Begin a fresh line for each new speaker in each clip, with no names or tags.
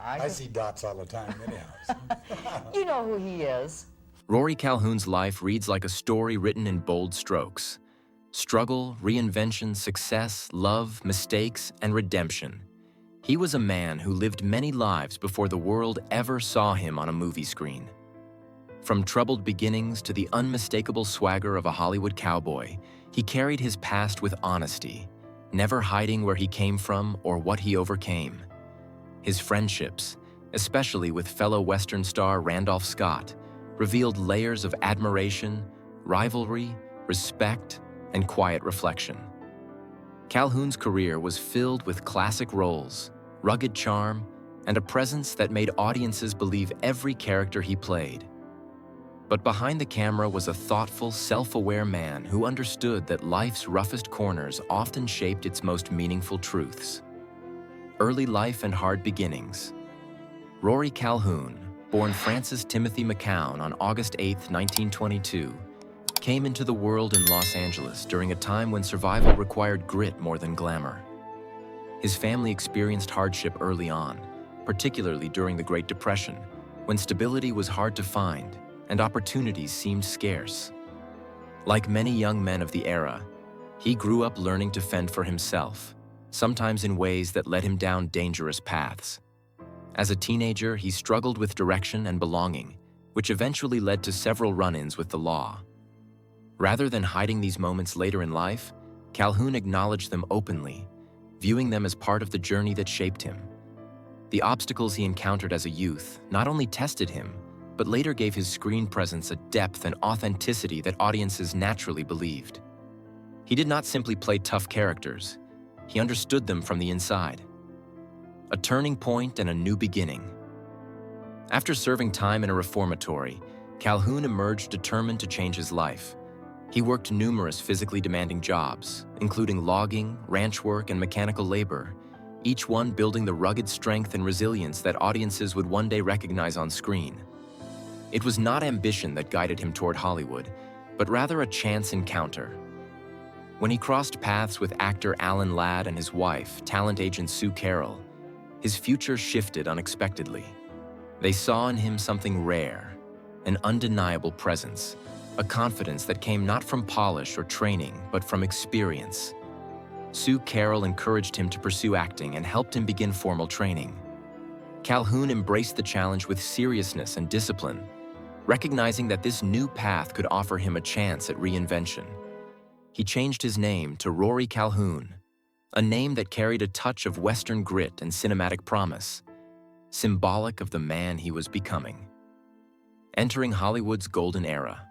I see dots all the time anyhow.
You know who he is.
Rory Calhoun's life reads like a story written in bold strokes. Struggle, reinvention, success, love, mistakes, and redemption. He was a man who lived many lives before the world ever saw him on a movie screen. From troubled beginnings to the unmistakable swagger of a Hollywood cowboy, he carried his past with honesty, never hiding where he came from or what he overcame. His friendships, especially with fellow Western star Randolph Scott, revealed layers of admiration, rivalry, respect, and quiet reflection. Calhoun's career was filled with classic roles, rugged charm, and a presence that made audiences believe every character he played. But behind the camera was a thoughtful, self-aware man who understood that life's roughest corners often shaped its most meaningful truths. Early life and hard beginnings. Rory Calhoun, born Francis Timothy McCown on August 8, 1922, came into the world in Los Angeles during a time when survival required grit more than glamour. His family experienced hardship early on, particularly during the Great Depression, when stability was hard to find and opportunities seemed scarce. Like many young men of the era, he grew up learning to fend for himself, sometimes in ways that led him down dangerous paths. As a teenager, he struggled with direction and belonging, which eventually led to several run-ins with the law. Rather than hiding these moments later in life, Calhoun acknowledged them openly, viewing them as part of the journey that shaped him. The obstacles he encountered as a youth not only tested him, but later gave his screen presence a depth and authenticity that audiences naturally believed. He did not simply play tough characters, he understood them from the inside. A turning point and a new beginning. After serving time in a reformatory, Calhoun emerged determined to change his life. He worked numerous physically demanding jobs, including logging, ranch work, and mechanical labor, each one building the rugged strength and resilience that audiences would one day recognize on screen. It was not ambition that guided him toward Hollywood, but rather a chance encounter. When he crossed paths with actor Alan Ladd and his wife, talent agent Sue Carroll, his future shifted unexpectedly. They saw in him something rare, an undeniable presence, a confidence that came not from polish or training, but from experience. Sue Carroll encouraged him to pursue acting and helped him begin formal training. Calhoun embraced the challenge with seriousness and discipline, recognizing that this new path could offer him a chance at reinvention. He changed his name to Rory Calhoun, a name that carried a touch of Western grit and cinematic promise, symbolic of the man he was becoming. Entering Hollywood's golden era,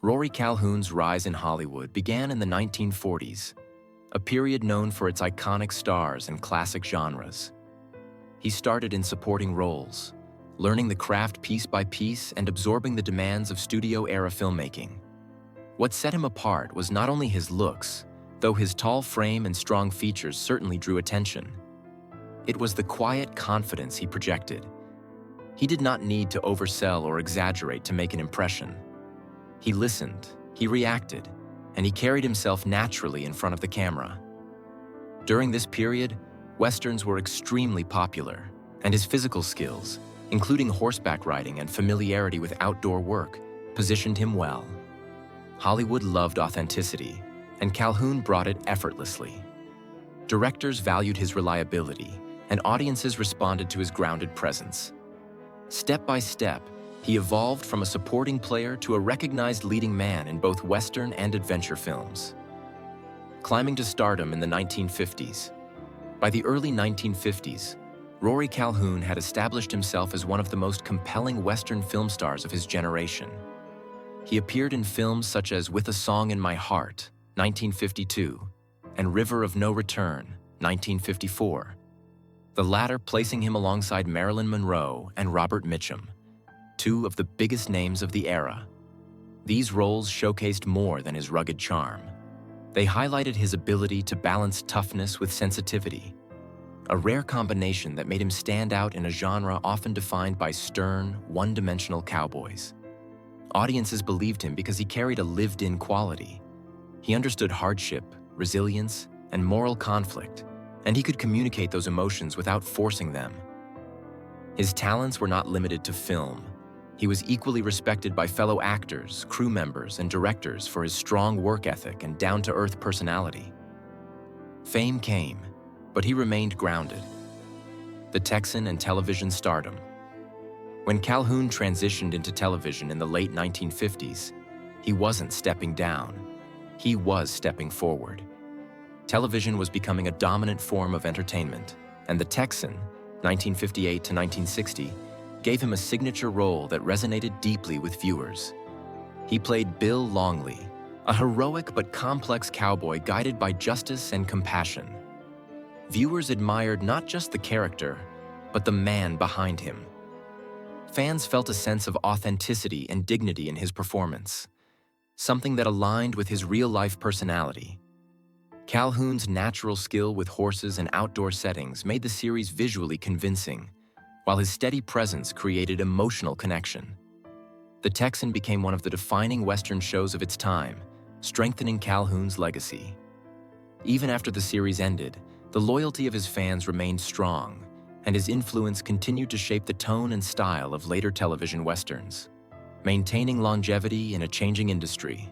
Rory Calhoun's rise in Hollywood began in the 1940s, a period known for its iconic stars and classic genres. He started in supporting roles, learning the craft piece by piece and absorbing the demands of studio-era filmmaking. What set him apart was not only his looks, though his tall frame and strong features certainly drew attention. It was the quiet confidence he projected. He did not need to oversell or exaggerate to make an impression. He listened, he reacted, and he carried himself naturally in front of the camera. During this period, Westerns were extremely popular, and his physical skills, including horseback riding and familiarity with outdoor work, positioned him well. Hollywood loved authenticity, and Calhoun brought it effortlessly. Directors valued his reliability, and audiences responded to his grounded presence. Step by step, he evolved from a supporting player to a recognized leading man in both Western and adventure films. Climbing to stardom in the 1950s. By the early 1950s, Rory Calhoun had established himself as one of the most compelling Western film stars of his generation. He appeared in films such as With a Song in My Heart, 1952, and River of No Return, 1954, the latter placing him alongside Marilyn Monroe and Robert Mitchum, two of the biggest names of the era. These roles showcased more than his rugged charm. They highlighted his ability to balance toughness with sensitivity, a rare combination that made him stand out in a genre often defined by stern, one-dimensional cowboys. Audiences believed him because he carried a lived-in quality. He understood hardship, resilience, and moral conflict, and he could communicate those emotions without forcing them. His talents were not limited to film. He was equally respected by fellow actors, crew members, and directors for his strong work ethic and down-to-earth personality. Fame came, but he remained grounded. The Texan and television stardom. When Calhoun transitioned into television in the late 1950s, he wasn't stepping down. He was stepping forward. Television was becoming a dominant form of entertainment, and The Texan, 1958 to 1960, gave him a signature role that resonated deeply with viewers. He played Bill Longley, a heroic but complex cowboy guided by justice and compassion. Viewers admired not just the character, but the man behind him. Fans felt a sense of authenticity and dignity in his performance, something that aligned with his real-life personality. Calhoun's natural skill with horses and outdoor settings made the series visually convincing, while his steady presence created emotional connection. The Texan became one of the defining Western shows of its time, strengthening Calhoun's legacy. Even after the series ended, the loyalty of his fans remained strong, and his influence continued to shape the tone and style of later television westerns, maintaining longevity in a changing industry.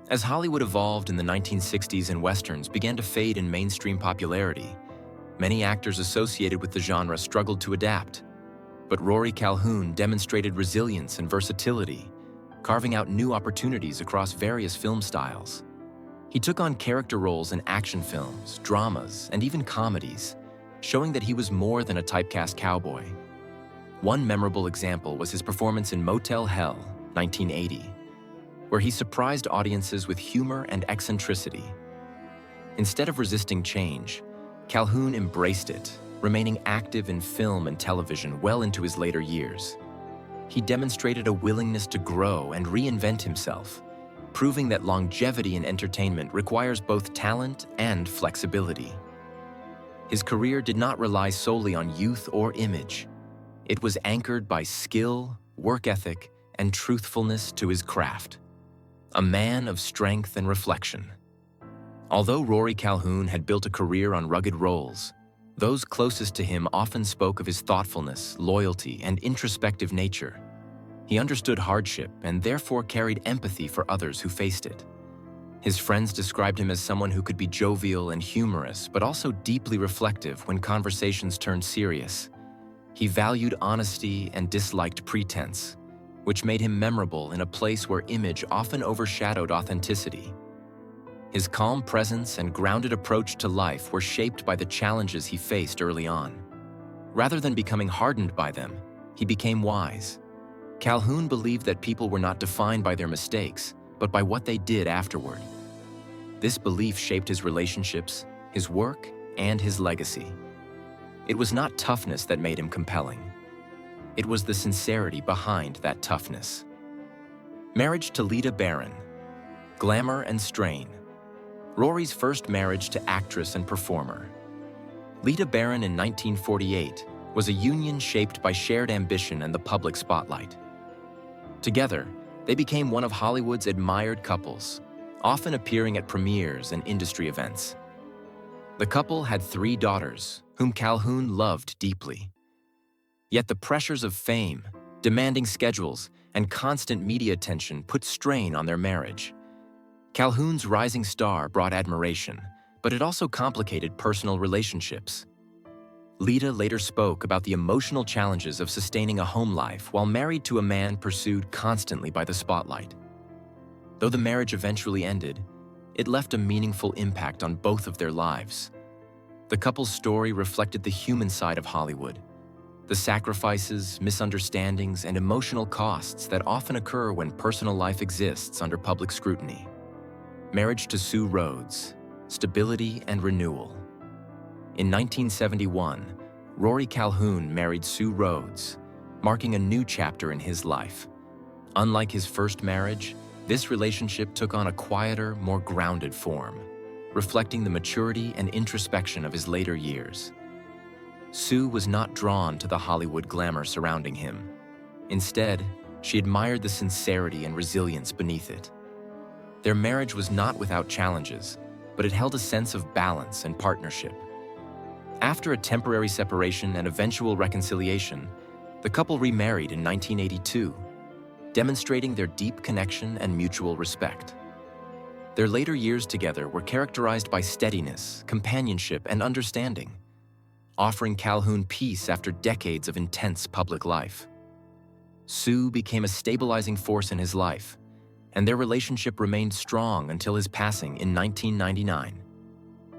As Hollywood evolved in the 1960s and westerns began to fade in mainstream popularity, many actors associated with the genre struggled to adapt. But Rory Calhoun demonstrated resilience and versatility, carving out new opportunities across various film styles. He took on character roles in action films, dramas, and even comedies, showing that he was more than a typecast cowboy. One memorable example was his performance in Motel Hell, 1980, where he surprised audiences with humor and eccentricity. Instead of resisting change, Calhoun embraced it, remaining active in film and television well into his later years. He demonstrated a willingness to grow and reinvent himself, proving that longevity in entertainment requires both talent and flexibility. His career did not rely solely on youth or image. It was anchored by skill, work ethic, and truthfulness to his craft. A man of strength and reflection. Although Rory Calhoun had built a career on rugged roles, those closest to him often spoke of his thoughtfulness, loyalty, and introspective nature. He understood hardship and therefore carried empathy for others who faced it. His friends described him as someone who could be jovial and humorous, but also deeply reflective when conversations turned serious. He valued honesty and disliked pretense, which made him memorable in a place where image often overshadowed authenticity. His calm presence and grounded approach to life were shaped by the challenges he faced early on. Rather than becoming hardened by them, he became wise. Calhoun believed that people were not defined by their mistakes, but by what they did afterward. This belief shaped his relationships, his work, and his legacy. It was not toughness that made him compelling. It was the sincerity behind that toughness. Marriage to Lita Barron. Glamour and strain. Rory's first marriage to actress and performer. Lita Barron in 1948 was a union shaped by shared ambition and the public spotlight. Together, they became one of Hollywood's admired couples, often appearing at premieres and industry events. The couple had 3 daughters, whom Calhoun loved deeply. Yet the pressures of fame, demanding schedules, and constant media attention put strain on their marriage. Calhoun's rising star brought admiration, but it also complicated personal relationships. Lita later spoke about the emotional challenges of sustaining a home life while married to a man pursued constantly by the spotlight. Though the marriage eventually ended, it left a meaningful impact on both of their lives. The couple's story reflected the human side of Hollywood, the sacrifices, misunderstandings, and emotional costs that often occur when personal life exists under public scrutiny. Marriage to Sue Rhodes, stability and renewal. In 1971, Rory Calhoun married Sue Rhodes, marking a new chapter in his life. Unlike his first marriage, this relationship took on a quieter, more grounded form, reflecting the maturity and introspection of his later years. Sue was not drawn to the Hollywood glamour surrounding him. Instead, she admired the sincerity and resilience beneath it. Their marriage was not without challenges, but it held a sense of balance and partnership. After a temporary separation and eventual reconciliation, the couple remarried in 1982, demonstrating their deep connection and mutual respect. Their later years together were characterized by steadiness, companionship, and understanding, offering Calhoun peace after decades of intense public life. Sue became a stabilizing force in his life, and their relationship remained strong until his passing in 1999.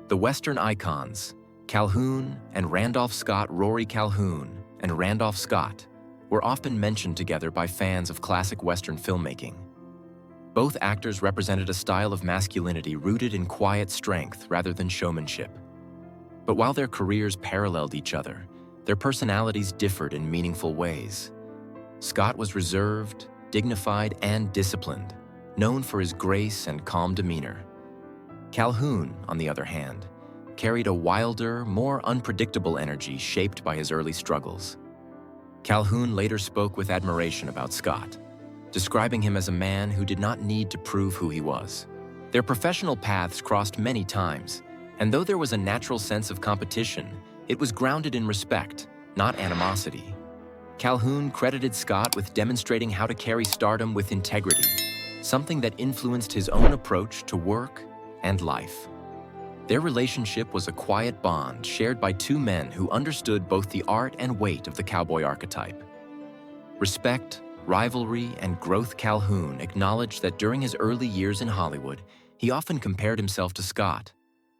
The Western icons, Calhoun and Randolph Scott, Rory Calhoun and Randolph Scott, were often mentioned together by fans of classic Western filmmaking. Both actors represented a style of masculinity rooted in quiet strength rather than showmanship. But while their careers paralleled each other, their personalities differed in meaningful ways. Scott was reserved, dignified, and disciplined, known for his grace and calm demeanor. Calhoun, on the other hand, carried a wilder, more unpredictable energy shaped by his early struggles. Calhoun later spoke with admiration about Scott, describing him as a man who did not need to prove who he was. Their professional paths crossed many times, and though there was a natural sense of competition, it was grounded in respect, not animosity. Calhoun credited Scott with demonstrating how to carry stardom with integrity, something that influenced his own approach to work and life. Their relationship was a quiet bond shared by two men who understood both the art and weight of the cowboy archetype. Respect, rivalry, and growth. Calhoun acknowledged that during his early years in Hollywood, he often compared himself to Scott,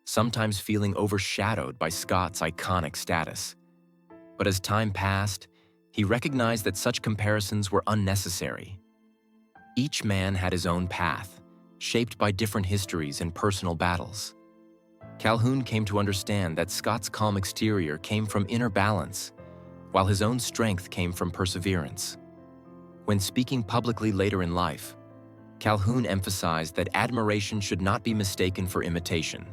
sometimes feeling overshadowed by Scott's iconic status. But as time passed, he recognized that such comparisons were unnecessary. Each man had his own path, shaped by different histories and personal battles. Calhoun came to understand that Scott's calm exterior came from inner balance, while his own strength came from perseverance. When speaking publicly later in life, Calhoun emphasized that admiration should not be mistaken for imitation.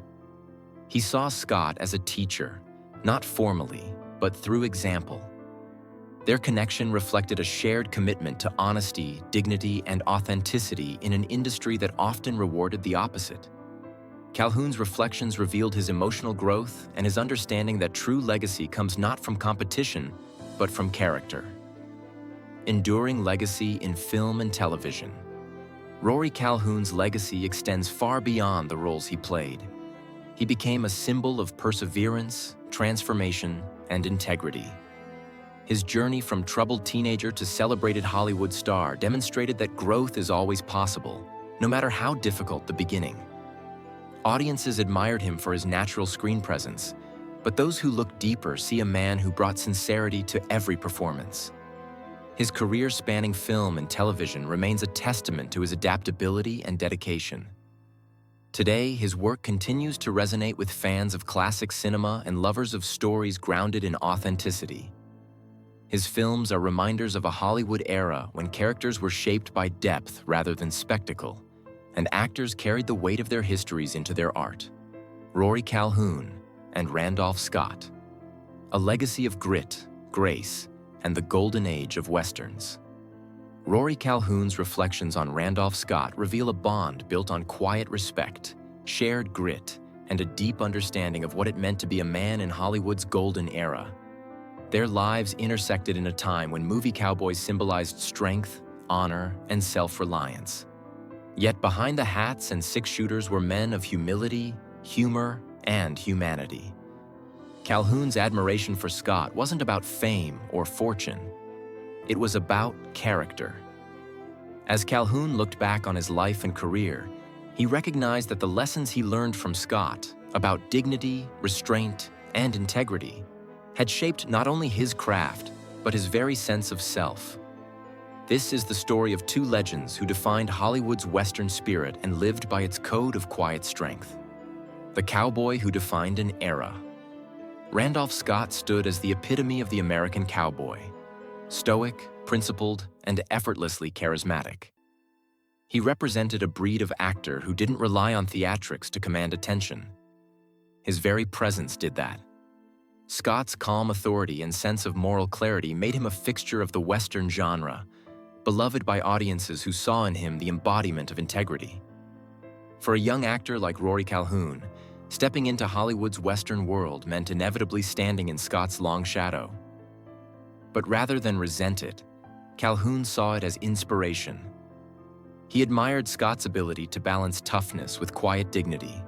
He saw Scott as a teacher, not formally, but through example. Their connection reflected a shared commitment to honesty, dignity, and authenticity in an industry that often rewarded the opposite. Calhoun's reflections revealed his emotional growth and his understanding that true legacy comes not from competition, but from character. Enduring legacy in film and television. Rory Calhoun's legacy extends far beyond the roles he played. He became a symbol of perseverance, transformation, and integrity. His journey from troubled teenager to celebrated Hollywood star demonstrated that growth is always possible, no matter how difficult the beginning. Audiences admired him for his natural screen presence, but those who look deeper see a man who brought sincerity to every performance. His career spanning film and television remains a testament to his adaptability and dedication. Today, his work continues to resonate with fans of classic cinema and lovers of stories grounded in authenticity. His films are reminders of a Hollywood era when characters were shaped by depth rather than spectacle, and actors carried the weight of their histories into their art. Rory Calhoun and Randolph Scott, a legacy of grit, grace, and the golden age of Westerns. Rory Calhoun's reflections on Randolph Scott reveal a bond built on quiet respect, shared grit, and a deep understanding of what it meant to be a man in Hollywood's golden era. Their lives intersected in a time when movie cowboys symbolized strength, honor, and self-reliance. Yet behind the hats and six-shooters were men of humility, humor, and humanity. Calhoun's admiration for Scott wasn't about fame or fortune. It was about character. As Calhoun looked back on his life and career, he recognized that the lessons he learned from Scott about dignity, restraint, and integrity had shaped not only his craft, but his very sense of self. This is the story of two legends who defined Hollywood's Western spirit and lived by its code of quiet strength. The cowboy who defined an era. Randolph Scott stood as the epitome of the American cowboy, stoic, principled, and effortlessly charismatic. He represented a breed of actor who didn't rely on theatrics to command attention. His very presence did that. Scott's calm authority and sense of moral clarity made him a fixture of the Western genre, beloved by audiences who saw in him the embodiment of integrity. For a young actor like Rory Calhoun, Stepping into Hollywood's Western world meant inevitably standing in Scott's long shadow. But rather than resent it, Calhoun saw it as inspiration. He admired Scott's ability to balance toughness with quiet dignity,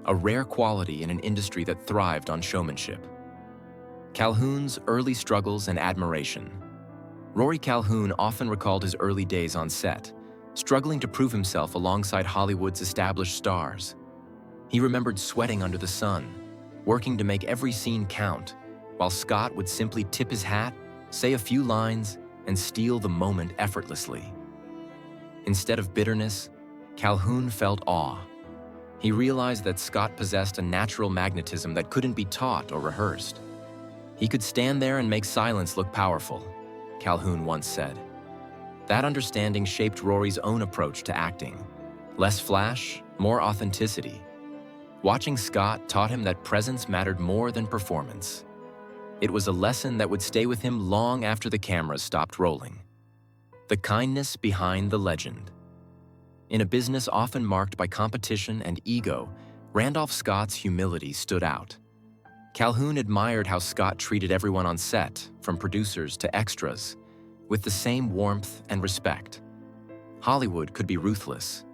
a rare quality in an industry that thrived on showmanship. Calhoun's early struggles and admiration. Rory Calhoun often recalled his early days on set, struggling to prove himself alongside Hollywood's established stars. He remembered sweating under the sun, working to make every scene count, while Scott would simply tip his hat, say a few lines, and steal the moment effortlessly. Instead of bitterness, Calhoun felt awe. He realized that Scott possessed a natural magnetism that couldn't be taught or rehearsed. He could stand there and make silence look powerful, Calhoun once said. That understanding shaped Rory's own approach to acting. Less flash, more authenticity. Watching Scott taught him that presence mattered more than performance. It was a lesson that would stay with him long after the cameras stopped rolling. The kindness behind the legend. In a business often marked by competition and ego, Randolph Scott's humility stood out. Calhoun admired how Scott treated everyone on set, from producers to extras, with the same warmth and respect. Hollywood could be ruthless,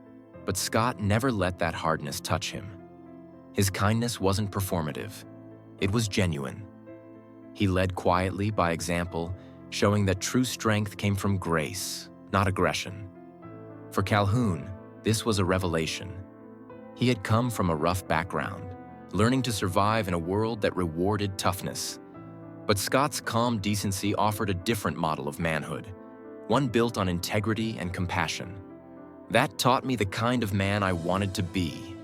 but Scott never let that hardness touch him. His kindness wasn't performative, it was genuine. He led quietly by example, showing that true strength came from grace, not aggression. For Calhoun, this was a revelation. He had come from a rough background, learning to survive in a world that rewarded toughness. But Scott's calm decency offered a different model of manhood, one built on integrity and compassion. That taught me the kind of man I wanted to be,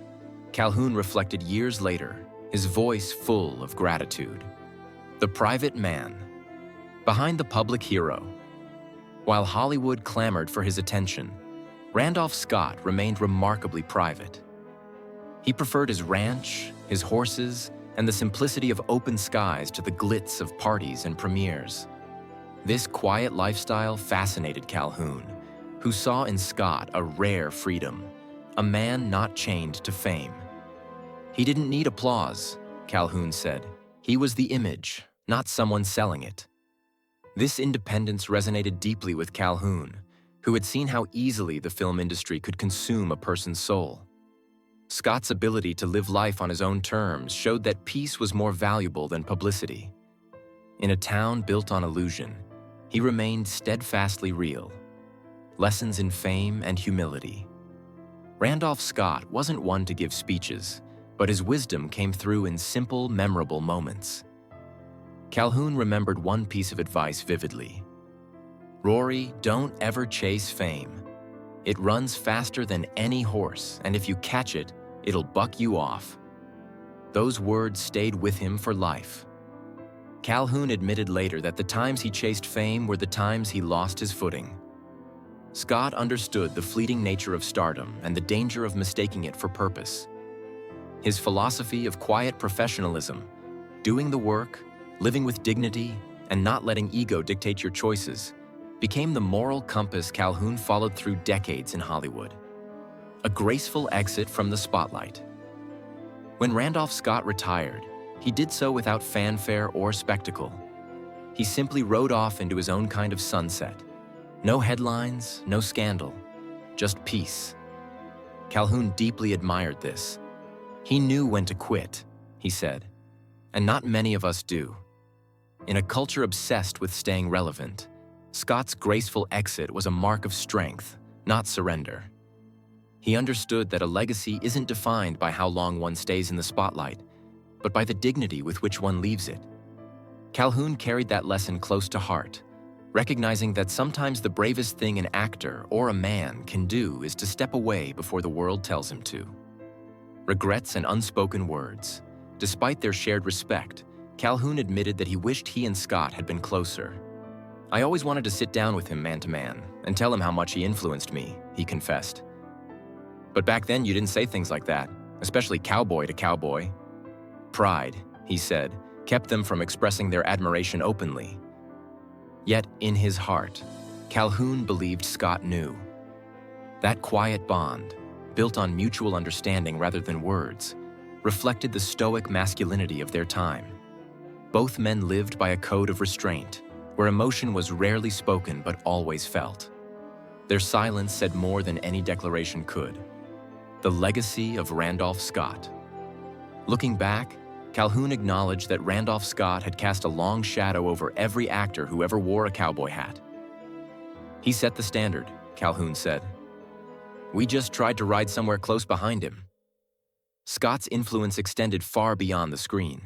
Calhoun reflected years later, his voice full of gratitude. The private man, behind the public hero. While Hollywood clamored for his attention, Randolph Scott remained remarkably private. He preferred his ranch, his horses, and the simplicity of open skies to the glitz of parties and premieres. This quiet lifestyle fascinated Calhoun, who saw in Scott a rare freedom, a man not chained to fame. He didn't need applause, Calhoun said. He was the image, not someone selling it. This independence resonated deeply with Calhoun, who had seen how easily the film industry could consume a person's soul. Scott's ability to live life on his own terms showed that peace was more valuable than publicity. In a town built on illusion, he remained steadfastly real. Lessons in fame and humility. Randolph Scott wasn't one to give speeches, but his wisdom came through in simple, memorable moments. Calhoun remembered one piece of advice vividly. Rory, don't ever chase fame. It runs faster than any horse, and if you catch it, it'll buck you off. Those words stayed with him for life. Calhoun admitted later that the times he chased fame were the times he lost his footing. Scott understood the fleeting nature of stardom and the danger of mistaking it for purpose. His philosophy of quiet professionalism, doing the work, living with dignity, and not letting ego dictate your choices, became the moral compass Calhoun followed through decades in Hollywood. A graceful exit from the spotlight. When Randolph Scott retired, he did so without fanfare or spectacle. He simply rode off into his own kind of sunset. No headlines, no scandal, just peace. Calhoun deeply admired this. He knew when to quit, he said, and not many of us do. In a culture obsessed with staying relevant, Scott's graceful exit was a mark of strength, not surrender. He understood that a legacy isn't defined by how long one stays in the spotlight, but by the dignity with which one leaves it. Calhoun carried that lesson close to heart, recognizing that sometimes the bravest thing an actor or a man can do is to step away before the world tells him to. Regrets and unspoken words. Despite their shared respect, Calhoun admitted that he wished he and Scott had been closer. I always wanted to sit down with him man to man and tell him how much he influenced me, he confessed. But back then you didn't say things like that, especially cowboy to cowboy. Pride, he said, kept them from expressing their admiration openly. Yet in his heart, Calhoun believed Scott knew. That quiet bond, built on mutual understanding rather than words, reflected the stoic masculinity of their time. Both men lived by a code of restraint, where emotion was rarely spoken but always felt. Their silence said more than any declaration could. The legacy of Randolph Scott. Looking back, Calhoun acknowledged that Randolph Scott had cast a long shadow over every actor who ever wore a cowboy hat. "He set the standard," Calhoun said. "We just tried to ride somewhere close behind him." Scott's influence extended far beyond the screen.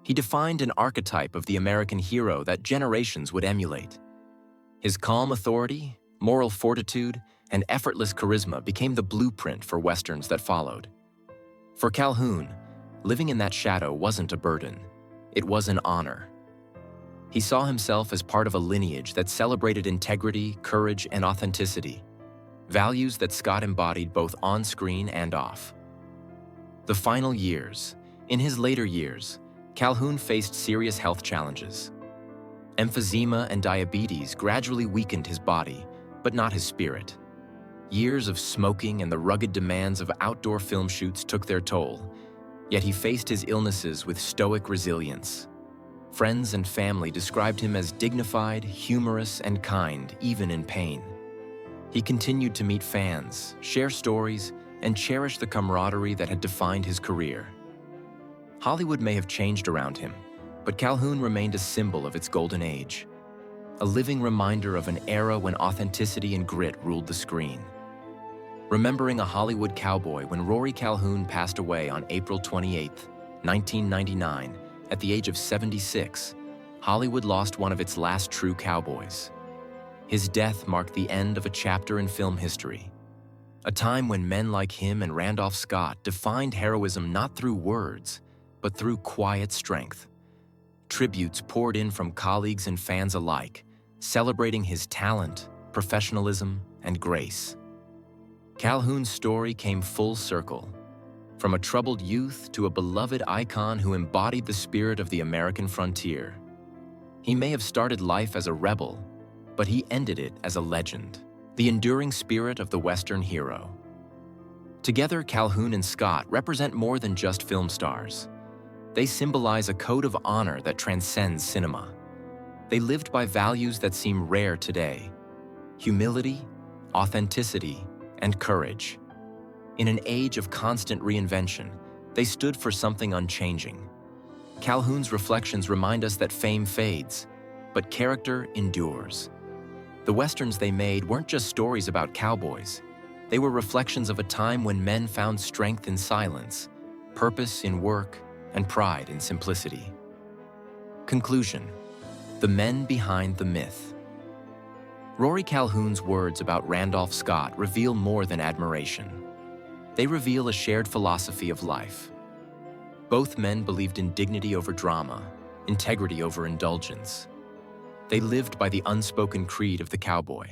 He defined an archetype of the American hero that generations would emulate. His calm authority, moral fortitude, and effortless charisma became the blueprint for Westerns that followed. For Calhoun, living in that shadow wasn't a burden. It was an honor. He saw himself as part of a lineage that celebrated integrity, courage, and authenticity, values that Scott embodied both on screen and off. The final years. In his later years, Calhoun faced serious health challenges. Emphysema and diabetes gradually weakened his body, but not his spirit. Years of smoking and the rugged demands of outdoor film shoots took their toll, yet he faced his illnesses with stoic resilience. Friends and family described him as dignified, humorous, and kind, even in pain. He continued to meet fans, share stories, and cherish the camaraderie that had defined his career. Hollywood may have changed around him, but Calhoun remained a symbol of its golden age, a living reminder of an era when authenticity and grit ruled the screen. Remembering a Hollywood cowboy when Rory Calhoun passed away on April 28, 1999, at the age of 76, Hollywood lost one of its last true cowboys. His death marked the end of a chapter in film history, a time when men like him and Randolph Scott defined heroism not through words, but through quiet strength. Tributes poured in from colleagues and fans alike, celebrating his talent, professionalism, and grace. Calhoun's story came full circle, from a troubled youth to a beloved icon who embodied the spirit of the American frontier. He may have started life as a rebel, but he ended it as a legend, the enduring spirit of the Western hero. Together, Calhoun and Scott represent more than just film stars. They symbolize a code of honor that transcends cinema. They lived by values that seem rare today: humility, authenticity, and courage. In an age of constant reinvention, they stood for something unchanging. Calhoun's reflections remind us that fame fades, but character endures. The Westerns they made weren't just stories about cowboys. They were reflections of a time when men found strength in silence, purpose in work, and pride in simplicity. Conclusion: the men behind the myth. Rory Calhoun's words about Randolph Scott reveal more than admiration. They reveal a shared philosophy of life. Both men believed in dignity over drama, integrity over indulgence. They lived by the unspoken creed of the cowboy: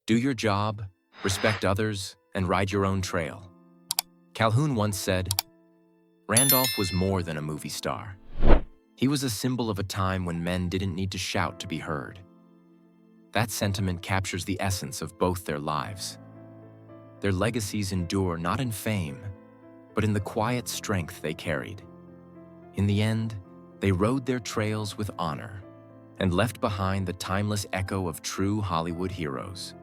do your job, respect others, and ride your own trail. Calhoun once said, "Randolph was more than a movie star. He was a symbol of a time when men didn't need to shout to be heard." That sentiment captures the essence of both their lives. Their legacies endure not in fame, but in the quiet strength they carried. In the end, they rode their trails with honor and left behind the timeless echo of true Hollywood heroes.